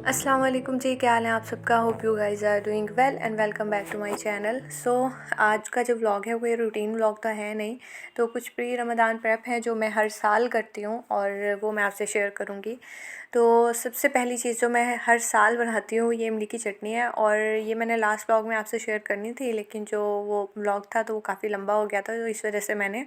अस्सलाम वालेकुम जी, क्या हाल है आप सबका। Hope you guys are doing well and welcome back to my channel. आज का जो व्लॉग है वो ये रूटीन व्लॉग तो है नहीं, तो कुछ प्री रमज़ान प्रेप है जो मैं हर साल करती हूँ और वो मैं आपसे शेयर करूँगी। तो सबसे पहली चीज़ जो मैं हर साल बनाती हूँ ये इमली की चटनी है, और ये मैंने लास्ट व्लॉग में आपसे शेयर करनी थी, लेकिन जो वो व्लॉग था तो वो काफ़ी लंबा हो गया था, तो इस वजह से मैंने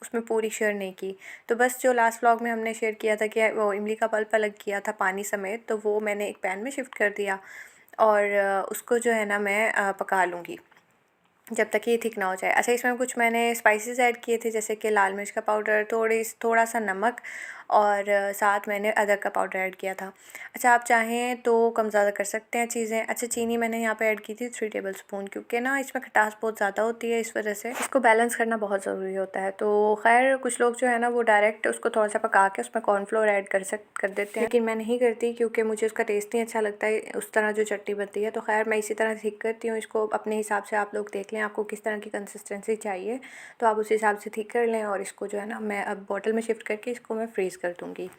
उसमें पूरी शेयर नहीं की। तो बस जो लास्ट व्लॉग में हमने शेयर किया था कि वो इमली का पल्प अलग किया था पानी समेत, तो वो मैंने एक पैन में शिफ्ट कर दिया और उसको जो है ना मैं पका लूँगी जब तक ये थिक ना हो जाए। अच्छा, इसमें कुछ मैंने स्पाइसेस ऐड किए थे, जैसे कि लाल मिर्च का पाउडर, थोड़ा सा नमक, और साथ मैंने अदरक का पाउडर ऐड किया था। अच्छा, आप चाहें तो कम ज़्यादा कर सकते हैं चीज़ें। अच्छा, चीनी मैंने यहाँ पे ऐड की थी 3 टेबलस्पून, क्योंकि ना इसमें खटास बहुत ज़्यादा होती है, इस वजह से इसको बैलेंस करना बहुत ज़रूरी होता है। तो खैर कुछ लोग जो है ना वो डायरेक्ट उसको थोड़ा सा पका के उसमें कॉर्नफ्लोर ऐड कर देते हैं, लेकिन मैं नहीं करती क्योंकि मुझे उसका टेस्ट नहीं अच्छा लगता है उस तरह जो चटनी बनती है। तो खैर मैं इसी तरह थिक करती हूँ इसको, अपने हिसाब से आप लोग देख लें आपको किस तरह की कंसिस्टेंसी चाहिए, तो आप उस हिसाब से थिक कर लें। और इसको जो है ना मैं अब बॉटल में शिफ्ट करके इसको मैं फ्रीज़ कर दूँगी।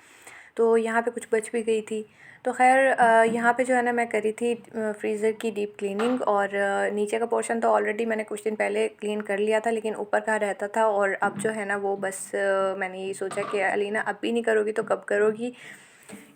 तो यहाँ पे कुछ बच भी गई थी। तो खैर यहाँ पे जो है ना मैं करी थी फ्रीज़र की डीप क्लीनिंग, और नीचे का पोर्शन तो ऑलरेडी मैंने कुछ दिन पहले क्लीन कर लिया था, लेकिन ऊपर का रहता था। और अब जो है ना वो बस मैंने ये सोचा कि अलीना अब भी नहीं करोगी तो कब करोगी,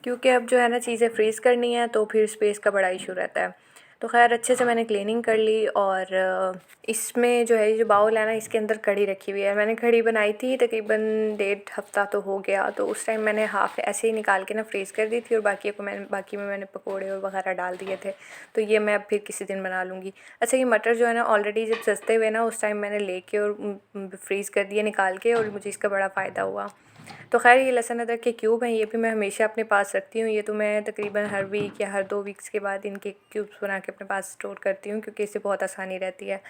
क्योंकि अब जो है ना चीज़ें फ्रीज़ करनी है तो फिर स्पेस का बड़ा इशू रहता है। तो खैर अच्छे से मैंने क्लीनिंग कर ली, और इसमें जो है ये जो बाउल है ना इसके अंदर कढ़ी रखी हुई है। मैंने कढ़ी बनाई थी तकरीबन 1.5 हफ्ता तो हो गया, तो उस टाइम मैंने हाफ़ ऐसे ही निकाल के ना फ्रीज़ कर दी थी, और बाकी में मैंने पकोड़े और वगैरह डाल दिए थे। तो ये मैं अब फिर किसी दिन बना लूँगी। अच्छा, ये मटर जो है ना ऑलरेडी जब सस्ते हुए ना उस टाइम मैंने लेके और फ्रीज़ कर दिए निकाल के, और मुझे इसका बड़ा फ़ायदा हुआ। तो खैर ये लहसुन अदरक के क्यूब हैं, ये भी मैं हमेशा अपने पास रखती हूँ। ये तो मैं तकरीबन हर वीक या हर 2 वीक्स के बाद इनके क्यूब्स बना के अपने पास स्टोर करती हूँ, क्योंकि इससे बहुत आसानी रहती है।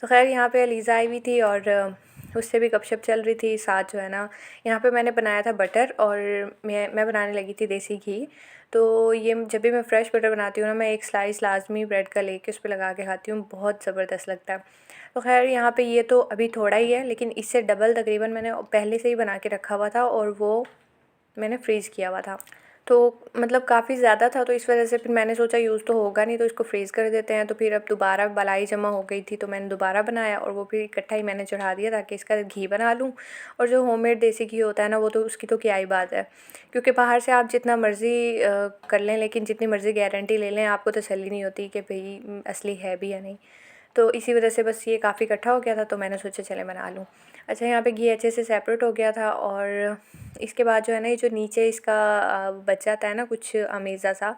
तो खैर यहाँ पे अलीज़ा आई हुई थी और उससे भी गपशप चल रही थी। साथ जो है ना यहाँ पे मैंने बनाया था बटर, और मैं बनाने लगी थी देसी घी। तो ये जब भी मैं फ़्रेश बटर बनाती हूँ ना, मैं एक स्लाइस लाजमी ब्रेड का लेके उस पर लगा के खाती हूँ, बहुत ज़बरदस्त लगता है। तो खैर यहाँ पे ये तो अभी थोड़ा ही है, लेकिन इससे डबल तकरीबन मैंने पहले से ही बना के रखा हुआ था, और वो मैंने फ्रीज़ किया हुआ था। तो मतलब काफ़ी ज़्यादा था, तो इस वजह से फिर मैंने सोचा यूज़ तो होगा नहीं, तो इसको फ्रीज़ कर देते हैं। तो फिर अब दोबारा बलाई जमा हो गई थी, तो मैंने दोबारा बनाया, और वो फिर इकट्ठा ही मैंने चढ़ा दिया ताकि इसका घी बना लूँ। और जो होममेड देसी घी होता है ना वो तो उसकी तो क्या ही बात है, क्योंकि बाहर से आप जितना मर्ज़ी कर लें, लेकिन जितनी मर्ज़ी गारंटी ले लें आपको तसल्ली नहीं होती कि भाई असली है भी या नहीं। तो इसी वजह से बस ये काफ़ी इकट्ठा हो गया था, तो मैंने सोचा चले बना लूँ। अच्छा, यहाँ पे घी अच्छे से सेपरेट हो गया था, और इसके बाद जो है ना ये जो नीचे इसका बच जाता है ना कुछ अमेज़ा सा,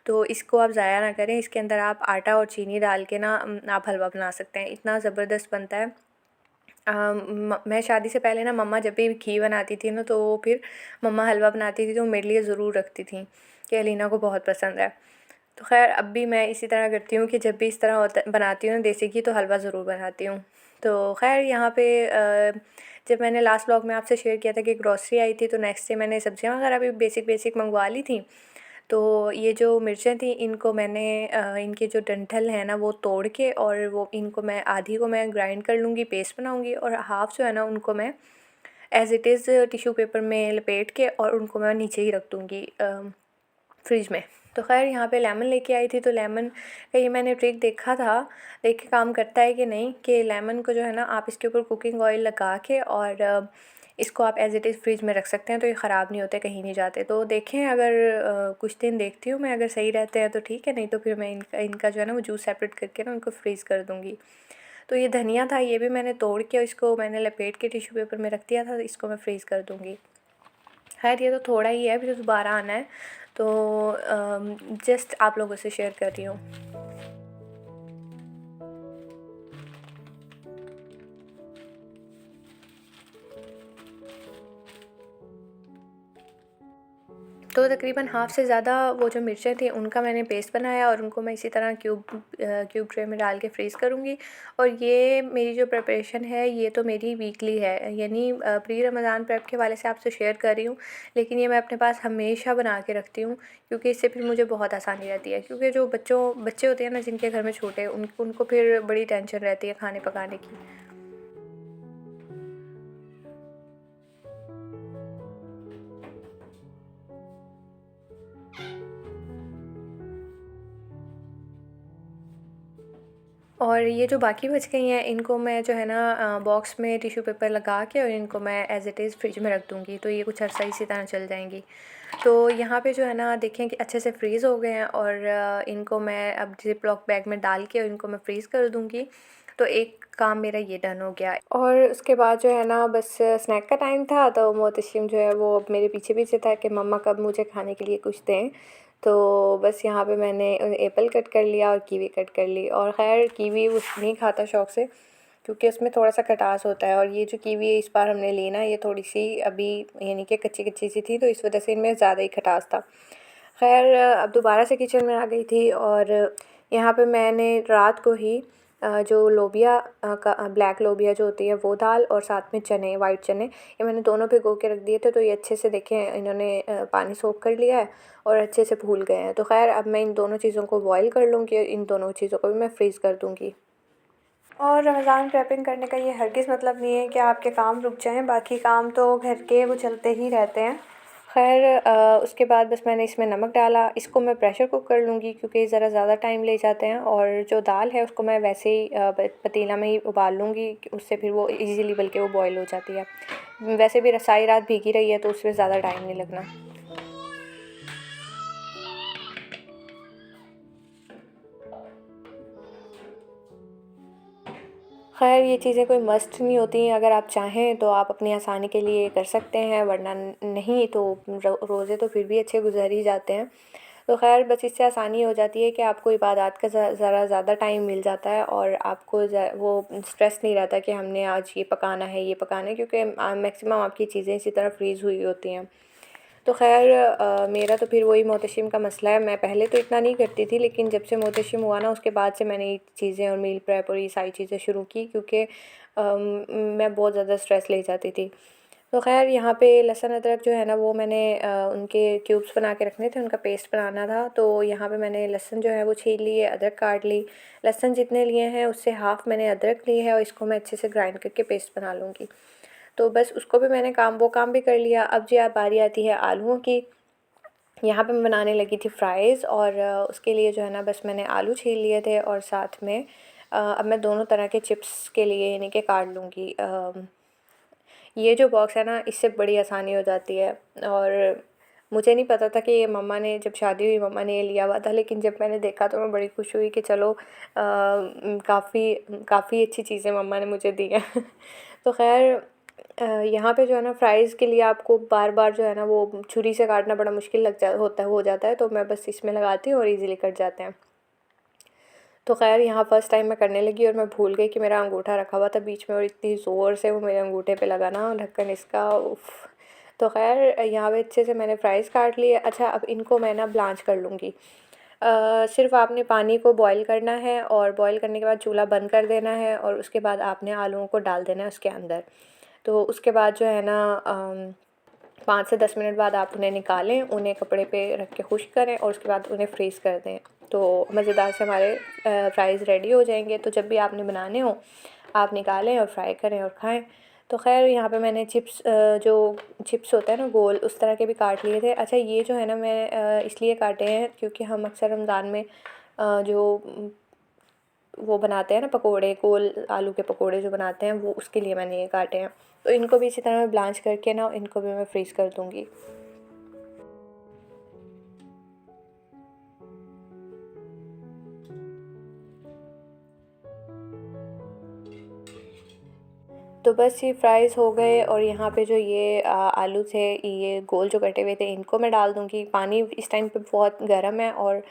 तो इसको आप ज़ाया ना करें। इसके अंदर आप आटा और चीनी डाल के ना आप हलवा बना सकते हैं, इतना ज़बरदस्त बनता है। मैं शादी से पहले ना मम्मा जब भी घी बनाती थी ना, तो फिर मम्मा हलवा बनाती थी तो मेरे लिए ज़रूर रखती थी कि अलीना को बहुत पसंद है। तो खैर अब भी मैं इसी तरह करती हूँ कि जब भी इस तरह होता बनाती हूँ ना देसी घी, तो हलवा ज़रूर बनाती हूँ। तो खैर यहाँ पे जब मैंने लास्ट व्लॉग में आपसे शेयर किया था कि ग्रॉसरी आई थी, तो नेक्स्ट डे मैंने सब्ज़ियाँ वगैरह भी बेसिक मंगवा ली थी। तो ये जो मिर्चें थी इनको मैंने इनके जो डंठल है ना वो तोड़ के, और वो इनको मैं आधी को मैं ग्राइंड कर लूँगी, पेस्ट बनाऊँगी, और हाफ़ जो है ना उनको मैं as it is tissue paper में लपेट के और उनको मैं नीचे ही रख दूँगी फ्रिज में। तो खैर यहाँ पे लेमन लेके आई थी, तो लेमन का ये मैंने ट्रिक देखा था, देख के काम करता है कि नहीं, कि लेमन को जो है ना आप इसके ऊपर कुकिंग ऑयल लगा के और इसको आप एज़ इट इज़ फ्रिज में रख सकते हैं, तो ये ख़राब नहीं होते, कहीं नहीं जाते। तो देखें अगर कुछ दिन देखती हूँ मैं, अगर सही रहते हैं तो ठीक है, नहीं तो फिर मैं इनका जो है ना वो जूस सेपरेट करके ना उनको फ्रीज़ कर दूँगी। तो ये धनिया था, ये भी मैंने तोड़ के इसको मैंने लपेट के टिश्यू पेपर में रख दिया था, इसको मैं फ्रीज़ कर दूँगी। खैर ये तो थोड़ा ही है, फिर दोबारा आना है, तो जस्ट आप लोगों से शेयर कर रही हूँ। तो तकरीबन हाफ़ से ज़्यादा वो जो मिर्चें थी उनका मैंने पेस्ट बनाया और उनको मैं इसी तरह क्यूब ट्रे में डाल के फ्रीज़ करूँगी। और ये मेरी जो प्रिपरेशन है ये तो मेरी वीकली है, यानी प्री रमज़ान प्रेप के हवाले से आपसे शेयर कर रही हूँ, लेकिन ये मैं अपने पास हमेशा बना के रखती हूँ, क्योंकि इससे फिर मुझे बहुत आसानी रहती है। क्योंकि जो बच्चे होते हैं ना जिनके घर में छोटे, उनको फिर बड़ी टेंशन रहती है खाने पकाने की। और ये जो बाकी बच गई हैं इनको मैं जो है ना बॉक्स में टिश्यू पेपर लगा के और इनको मैं एज़ इट इज़ फ्रिज में रख दूँगी, तो ये कुछ अर्सा इसी तरह चल जाएंगी। तो यहाँ पे जो है ना देखें कि अच्छे से फ्रीज़ हो गए हैं और इनको मैं अब ज़िप लॉक बैग में डाल के और इनको मैं फ्रीज़ कर दूँगी। तो एक काम मेरा ये डन हो गया। और उसके बाद जो है ना बस स्नैक का टाइम था, तो मोहतशिम जो है वो मेरे पीछे पीछे था कि मम्मा कब मुझे खाने के लिए कुछ दें। तो बस यहाँ पे मैंने एप्पल कट कर लिया और कीवी कट कर ली। और ख़ैर कीवी वो नहीं खाता शौक़ से, क्योंकि उसमें थोड़ा सा खटास होता है, और ये जो कीवी है इस बार हमने ली ना ये थोड़ी सी अभी यानी कि कच्ची कच्ची सी थी, तो इस वजह से इनमें ज़्यादा ही खटास था। ख़ैर अब दोबारा से किचन में आ गई थी और यहाँ पे मैंने रात को ही जो लोबिया का ब्लैक लोबिया जो होती है वो दाल और साथ में चने, वाइट चने, ये मैंने दोनों भिगो के रख दिए थे। तो ये अच्छे से देखें इन्होंने पानी सोख कर लिया है और अच्छे से फूल गए हैं। तो ख़ैर अब मैं इन दोनों चीज़ों को बॉईल कर लूँगी और इन दोनों चीज़ों को भी मैं फ्रीज़ कर दूँगी। और रमज़ान प्रेपिंग करने का ये हरगिज़ मतलब नहीं है कि आपके काम रुक जाएं, बाकी काम तो घर के वो चलते ही रहते हैं। खैर उसके बाद बस मैंने इसमें नमक डाला, इसको मैं प्रेशर कुक कर लूँगी क्योंकि ज़रा ज़्यादा टाइम ले जाते हैं। और जो दाल है उसको मैं वैसे ही पतीला में ही उबाल लूँगी, उससे फिर वो इजीली बल्कि वो बॉयल हो जाती है। वैसे भी सारी रात भीगी रही है तो उसमें ज़्यादा टाइम नहीं लगना। ख़ैर ये चीज़ें कोई मस्ट नहीं होती, अगर आप चाहें तो आप अपनी आसानी के लिए कर सकते हैं, वरना नहीं तो रोज़े तो फिर भी अच्छे गुज़र ही जाते हैं। तो ख़ैर बस इससे आसानी हो जाती है कि आपको इबादत का ज़रा ज़्यादा टाइम मिल जाता है और आपको वो स्ट्रेस नहीं रहता कि हमने आज ये पकाना है, ये पकाना है, क्योंकि मैक्सिमम आपकी चीज़ें इसी तरह फ्रीज़ हुई होती हैं। तो ख़ैर मेरा तो फिर वही मोहतशिम का मसला है, मैं पहले तो इतना नहीं करती थी, लेकिन जब से मोहतशिम हुआ ना उसके बाद से मैंने ये चीज़ें और मील प्रेप और ये सारी चीज़ें शुरू की, क्योंकि मैं बहुत ज़्यादा स्ट्रेस ले जाती थी। तो ख़ैर यहाँ पे लहसुन अदरक जो है ना वो मैंने उनके क्यूब्स बना के रखने थे, उनका पेस्ट बनाना था। तो यहाँ पे मैंने लहसुन जो है वो छील ली है, अदरक काट ली। लहसुन जितने लिए हैं उससे हाफ़ मैंने अदरक ली है और इसको मैं अच्छे से ग्राइंड करके पेस्ट बना लूँगी। तो बस उसको भी मैंने वो काम भी कर लिया। अब जी बारी आती है आलूओं की। यहाँ पे मैं बनाने लगी थी फ्राइज़ और उसके लिए जो है ना बस मैंने आलू छील लिए थे और साथ में अब मैं दोनों तरह के चिप्स के लिए यानी कि काट लूँगी। ये जो बॉक्स है ना इससे बड़ी आसानी हो जाती है। और मुझे नहीं पता था कि ये मम्मा ने जब शादी हुई मम्मा ने ये लिया हुआ था, लेकिन जब मैंने देखा तो मैं बड़ी खुश हुई कि चलो काफ़ी काफ़ी अच्छी चीज़ें मम्मा ने मुझे दी हैं। तो ख़ैर यहाँ पे जो है ना फ्राइज़ के लिए आपको बार बार जो है ना वो छुरी से काटना बड़ा मुश्किल हो जाता है, तो मैं बस इसमें लगाती हूँ और ईज़िली कट जाते हैं। तो ख़ैर यहाँ फ़र्स्ट टाइम मैं करने लगी और मैं भूल गई कि मेरा अंगूठा रखा हुआ था बीच में और इतनी ज़ोर से वो मेरे अंगूठे पे लगा ना ढक्कन इसका, उफ़। तो ख़ैर यहाँ पे अच्छे से मैंने फ्राइज़ काट लिए। अच्छा अब इनको मैं ना ब्लांच कर लूँगी। सिर्फ़ आपने पानी को बॉईल करना है और बॉईल करने के बाद चूल्हा बंद कर देना है और उसके बाद आपने आलूओं को डाल देना है उसके अंदर। तो उसके बाद जो है ना 5 से 10 मिनट बाद आप उन्हें निकालें, उन्हें कपड़े पे रख के खुश्क करें और उसके बाद उन्हें फ्रीज़ कर दें। तो मज़ेदार से हमारे फ्राइज़ रेडी हो जाएंगे। तो जब भी आपने बनाने हो आप निकालें और फ्राई करें और खाएं। तो ख़ैर यहाँ पे मैंने जो चिप्स होता है ना गोल उस तरह के भी काट लिए थे। अच्छा ये जो है ना मैं इसलिए काटे हैं क्योंकि हम अक्सर रमज़ान में जो वो बनाते हैं ना पकोड़े, गोल आलू के पकोड़े जो बनाते हैं वो उसके लिए मैंने ये काटे हैं। तो इनको भी इसी तरह मैं ब्लांच करके ना इनको भी मैं फ्रीज़ कर दूँगी। तो बस ये फ्राइज़ हो गए और यहाँ पे जो ये आलू थे, ये गोल जो कटे हुए थे, इनको मैं डाल दूँगी। पानी इस टाइम पे बहुत गर्म है और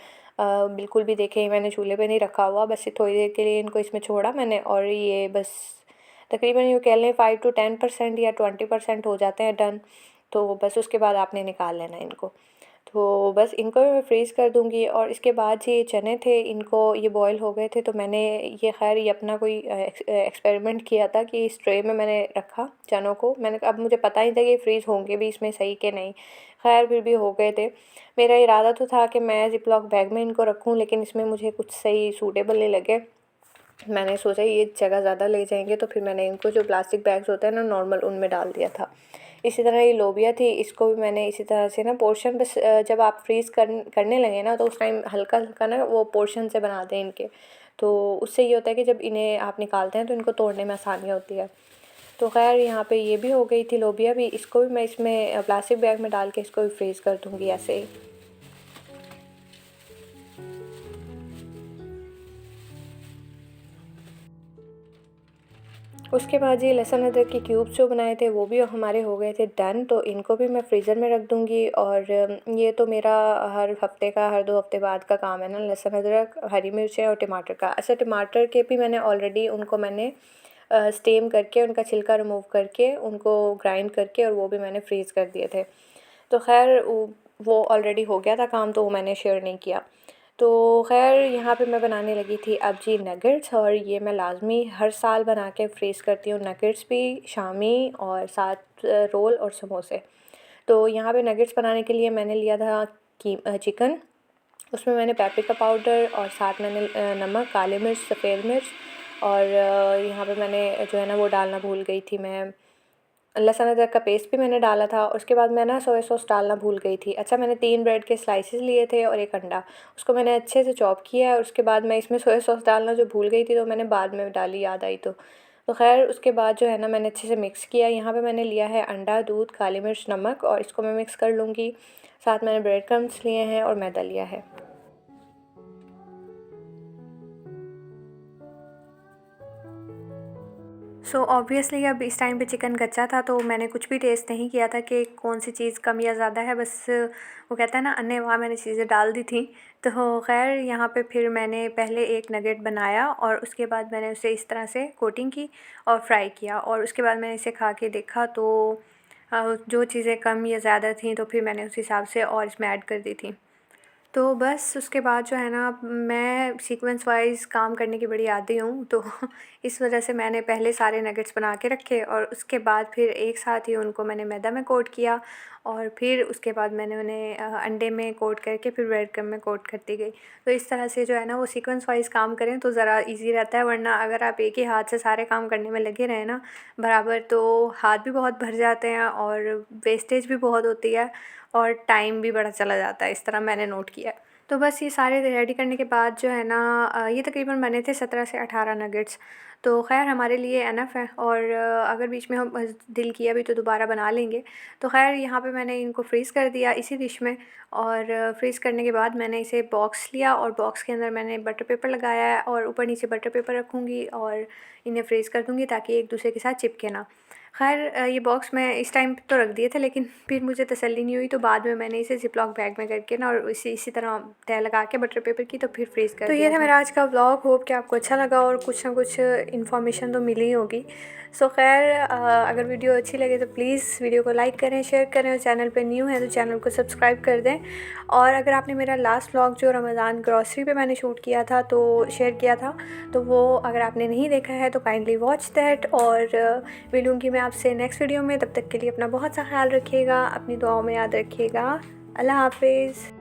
बिल्कुल भी देखें मैंने चूल्हे पे नहीं रखा हुआ, बस थोड़ी देर के लिए इनको इसमें छोड़ा मैंने और ये बस तकरीबन यूँ कह लें 5 to 10% या 20% हो जाते हैं डन। तो बस उसके बाद आपने निकाल लेना इनको। तो बस इनको मैं फ्रीज़ कर दूँगी और इसके बाद जो ये चने थे, इनको ये बॉयल हो गए थे, तो मैंने ये खैर ये अपना कोई एक्सपेरिमेंट किया था कि इस ट्रे में मैंने रखा चनों को। मैंने अब मुझे पता ही था कि फ्रीज़ होंगे भी इसमें सही कि नहीं, खैर फिर भी हो गए थे। मेरा इरादा तो था कि मैं ज़िप-लॉक बैग में इनको रखूँ, लेकिन इसमें मुझे कुछ सही सूटेबल नहीं लगे। मैंने सोचा ये जगह ज़्यादा ले जाएंगे, तो फिर मैंने इनको जो प्लास्टिक बैग्स होते हैं ना नॉर्मल, उनमें डाल दिया था। इसी तरह ये लोबिया थी, इसको भी मैंने इसी तरह से ना पोर्शन बस जब आप फ्रीज़ करने लगे ना, तो उस टाइम हल्का हल्का ना वो पोर्शन से बना दें इनके। तो उससे ये होता है कि जब इन्हें आप निकालते हैं तो इनको तोड़ने में आसानी होती है। तो खैर यहाँ पे ये भी हो गई थी लोबिया भी, इसको भी मैं इसमें प्लास्टिक बैग में डाल के इसको भी फ्रीज़ कर दूँगी ऐसे ही। उसके बाद ये लहसुन अदरक के क्यूब्स जो बनाए थे वो भी हमारे हो गए थे डन। तो इनको भी मैं फ्रीज़र में रख दूँगी और ये तो मेरा हर हफ़्ते का, हर 2 हफ़्ते बाद का काम है ना, लहसुन अदरक, हरी मिर्चें और टमाटर का। अच्छा, टमाटर के भी मैंने ऑलरेडी उनको मैंने स्टीम करके उनका छिलका रिमूव करके उनको ग्राइंड करके और वो भी मैंने फ्रीज़ कर दिए थे। तो खैर वो ऑलरेडी हो गया था काम, तो वो मैंने शेयर नहीं किया। तो खैर यहाँ पे मैं बनाने लगी थी अब जी नगेट्स, और ये मैं लाज़मी हर साल बना के फ्रीज़ करती हूँ, नगेट्स भी, शामी और साथ रोल और समोसे। तो यहाँ पे नगेट्स बनाने के लिए मैंने लिया था चिकन। उसमें मैंने पेपरिका पाउडर और साथ मैंने नमक, काली मिर्च, सफ़ेद मिर्च और यहाँ पे मैंने जो है ना वो डालना भूल गई थी मैं, लहसुन अदरक का पेस्ट भी मैंने डाला था। उसके बाद मैं ना सोया सॉस डालना भूल गई थी। अच्छा, मैंने 3 ब्रेड के स्लाइसेस लिए थे और 1 अंडा, उसको मैंने अच्छे से चॉप किया है और उसके बाद मैं इसमें सोया सॉस डालना जो भूल गई थी, तो मैंने बाद में डाली, याद आई तो खैर उसके बाद जो है ना मैंने अच्छे से मिक्स किया। यहाँ पे मैंने लिया है अंडा, दूध, काली मिर्च, नमक और इसको मैं मिक्स कर लूँगी। साथ मैंने ब्रेड क्रम्स लिए हैं और मैदा लिया है। सो ऑब्वियसली अब इस टाइम पे चिकन कच्चा था, तो मैंने कुछ भी टेस्ट नहीं किया था कि कौन सी चीज़ कम या ज़्यादा है। बस वो कहता है ना, अन्य-वहाँ मैंने चीज़ें डाल दी थी। तो खैर यहाँ पे फिर मैंने पहले एक नगेट बनाया और उसके बाद मैंने उसे इस तरह से कोटिंग की और फ्राई किया और उसके बाद मैंने इसे खा के देखा, तो जो चीज़ें कम या ज़्यादा थी तो फिर मैंने उस हिसाब से और इसमें ऐड कर दी थी। तो बस उसके बाद जो है ना, मैं सीक्वेंस वाइज़ काम करने की बड़ी आदी हूँ, तो इस वजह से मैंने पहले सारे नगेट्स बना के रखे और उसके बाद फिर एक साथ ही उनको मैंने मैदा में कोट किया और फिर उसके बाद मैंने उन्हें अंडे में कोट करके फिर ब्रेड क्रम्ब में कोट करती गई। तो इस तरह से जो है ना वो सीक्वेंस वाइज़ काम करें तो ज़रा ईज़ी रहता है, वरना अगर आप एक ही हाथ से सारे काम करने में लगे रहें ना बराबर, तो हाथ भी बहुत भर जाते हैं और वेस्टेज भी बहुत होती है और टाइम भी बड़ा चला जाता है, इस तरह मैंने नोट किया है। तो बस ये सारे रेडी करने के बाद जो है ना, ये तकरीबन बने थे 17 से 18 नगेट्स। तो ख़ैर हमारे लिए एनफ़ है और अगर बीच में हम दिल किया भी तो दोबारा बना लेंगे। तो ख़ैर यहाँ पे मैंने इनको फ्रीज़ कर दिया इसी डिश में और फ्रीज़ करने के बाद मैंने इसे बॉक्स लिया और बॉक्स के अंदर मैंने बटर पेपर लगाया है और ऊपर नीचे बटर पेपर रखूँगी और इन्हें फ्रीज़ कर दूँगी ताकि एक दूसरे के साथ चिपके ना। ख़ैर ये बॉक्स मैं इस टाइम तो रख दिए थे, लेकिन फिर मुझे तसल्ली नहीं हुई, तो बाद में मैंने इसे ज़िप-लॉक बैग में करके ना और इसी तरह तह लगा के बटर पेपर की तो फिर फ्रीज़ कर दिया। तो ये था मेरा आज का व्लॉग। होप कि आपको अच्छा लगा और कुछ ना कुछ इन्फॉर्मेशन तो मिली ही होगी। सो खैर अगर वीडियो अच्छी लगे तो प्लीज़ वीडियो को लाइक करें, शेयर करें और चैनल पे न्यू है तो चैनल को सब्सक्राइब कर दें। और अगर आपने मेरा लास्ट व्लॉग जो रमज़ान ग्रॉसरी पे मैंने शूट किया था तो शेयर किया था, तो वो अगर आपने नहीं देखा है तो काइंडली वॉच दैट। और मिलूँगी मैं आपसे नेक्स्ट वीडियो में। तब तक के लिए अपना बहुत सा ख्याल रखिएगा, अपनी दुआओं में याद रखिएगा। अल्लाह हाफ़िज़।